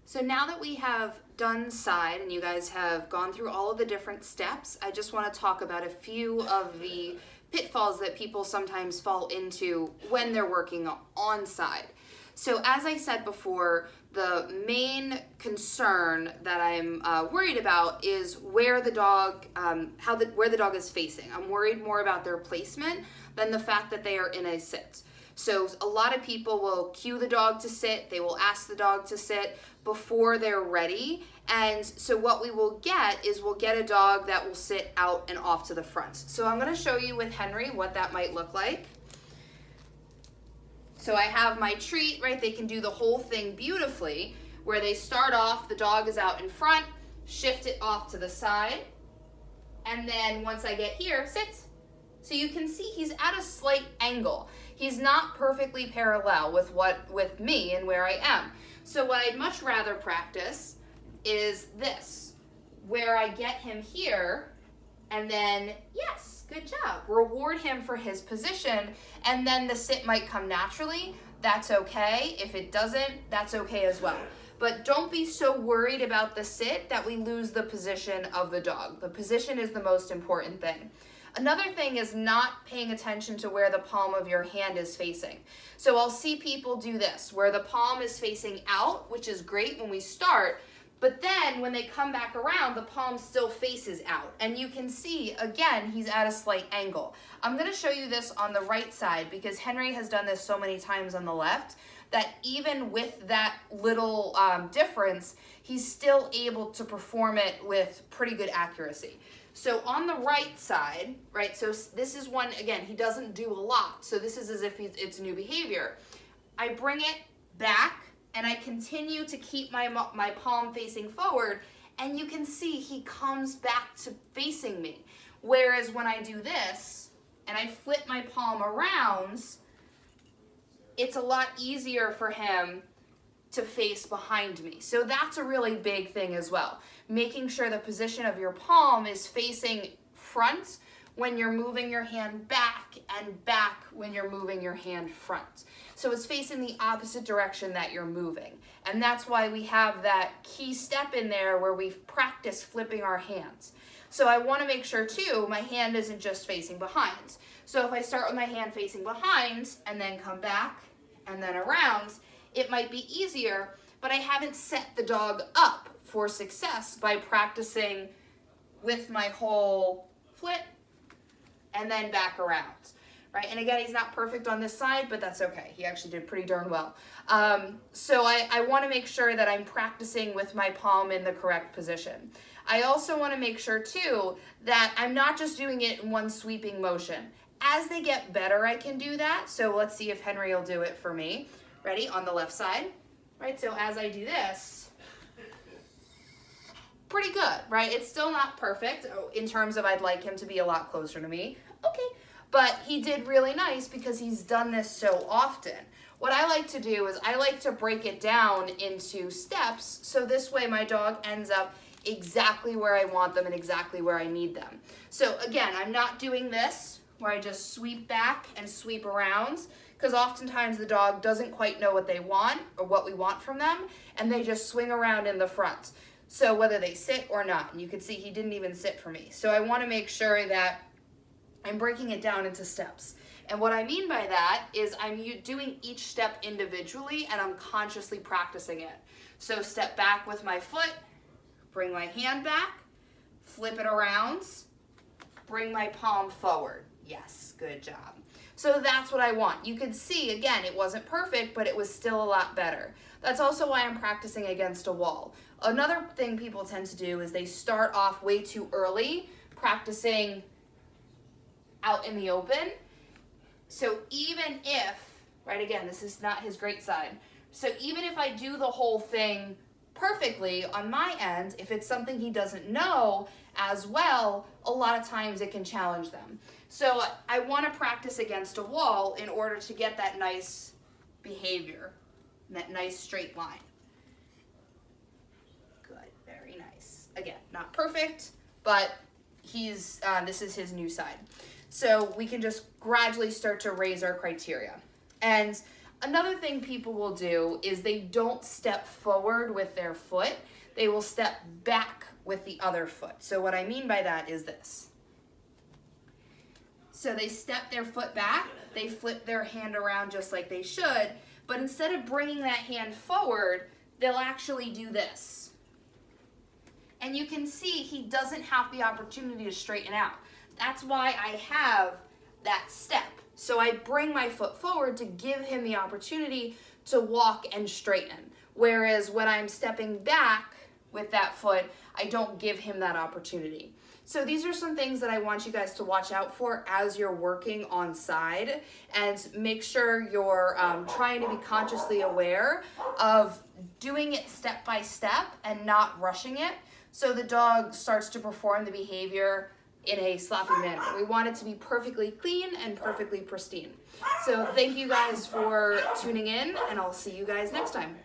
So now that we have done side and you guys have gone through all of the different steps, I just want to talk about a few of the pitfalls that people sometimes fall into when they're working on side. So as I said before, the main concern that I'm worried about is where the dog, where the dog is facing. I'm worried more about their placement than the fact that they are in a sit. So a lot of people will cue the dog to sit, they will ask the dog to sit before they're ready. And so what we will get is we'll get a dog that will sit out and off to the front. So I'm gonna show you with Henry what that might look like. So I have my treat, right? They can do the whole thing beautifully, where they start off, the dog is out in front, shift it off to the side, and then once I get here, sit. So you can see he's at a slight angle. He's not perfectly parallel with me and where I am. So what I'd much rather practice is this, where I get him here, and then, yes, good job. Reward him for his position, and then the sit might come naturally. That's okay. If it doesn't, that's okay as well. But don't be so worried about the sit that we lose the position of the dog. The position is the most important thing. Another thing is not paying attention to where the palm of your hand is facing. So I'll see people do this, where the palm is facing out, which is great when we start, but then when they come back around, the palm still faces out. And you can see, again, he's at a slight angle. I'm gonna show you this on the right side because Henry has done this so many times on the left that even with that little difference, he's still able to perform it with pretty good accuracy. So on the right side, right, so this is one, again, he doesn't do a lot. So this is as if it's new behavior. I bring it back and I continue to keep my palm facing forward, and you can see he comes back to facing me. Whereas when I do this and I flip my palm around, it's a lot easier for him to face behind me. So that's a really big thing as well. Making sure the position of your palm is facing front when you're moving your hand back, and back when you're moving your hand front. So it's facing the opposite direction that you're moving. And that's why we have that key step in there where we've practiced flipping our hands. So I want to make sure too, my hand isn't just facing behind. So if I start with my hand facing behind and then come back and then around, it might be easier, but I haven't set the dog up for success by practicing with my whole flip and then back around, right? And again, he's not perfect on this side, but that's okay. He actually did pretty darn well. So I want to make sure that I'm practicing with my palm in the correct position. I also want to make sure too that I'm not just doing it in one sweeping motion. As they get better, I can do that. So let's see if Henry will do it for me. Ready? On the left side, right? So as I do this, pretty good, right? It's still not perfect in terms of I'd like him to be a lot closer to me. Okay, but he did really nice because he's done this so often. What I like to do is I like to break it down into steps so this way my dog ends up exactly where I want them and exactly where I need them. So again, I'm not doing this where I just sweep back and sweep around, because oftentimes the dog doesn't quite know what they want or what we want from them, and they just swing around in the front. So whether they sit or not, and you can see he didn't even sit for me. So I want to make sure that I'm breaking it down into steps. And what I mean by that is I'm doing each step individually and I'm consciously practicing it. So step back with my foot, bring my hand back, flip it around, bring my palm forward. Yes, good job. So that's what I want. You could see, again, it wasn't perfect, but it was still a lot better. That's also why I'm practicing against a wall. Another thing people tend to do is they start off way too early, practicing out in the open. So even if, right, again, this is not his great side. So even if I do the whole thing perfectly on my end, if it's something he doesn't know as well, a lot of times it can challenge them. So I want to practice against a wall in order to get that nice behavior, that nice straight line. Good, very nice. Again, not perfect, but this is his new side. So we can just gradually start to raise our criteria. And Another thing people will do is they don't step forward with their foot. They will step back with the other foot. So what I mean by that is this. So they step their foot back, they flip their hand around just like they should, but instead of bringing that hand forward, they'll actually do this. And you can see he doesn't have the opportunity to straighten out. That's why I have that step. So I bring my foot forward to give him the opportunity to walk and straighten. Whereas when I'm stepping back with that foot, I don't give him that opportunity. So these are some things that I want you guys to watch out for as you're working on side, and make sure you're trying to be consciously aware of doing it step by step and not rushing it, so the dog starts to perform the behavior in a sloppy manner. We want it to be perfectly clean and perfectly pristine. So thank you guys for tuning in, and I'll see you guys next time.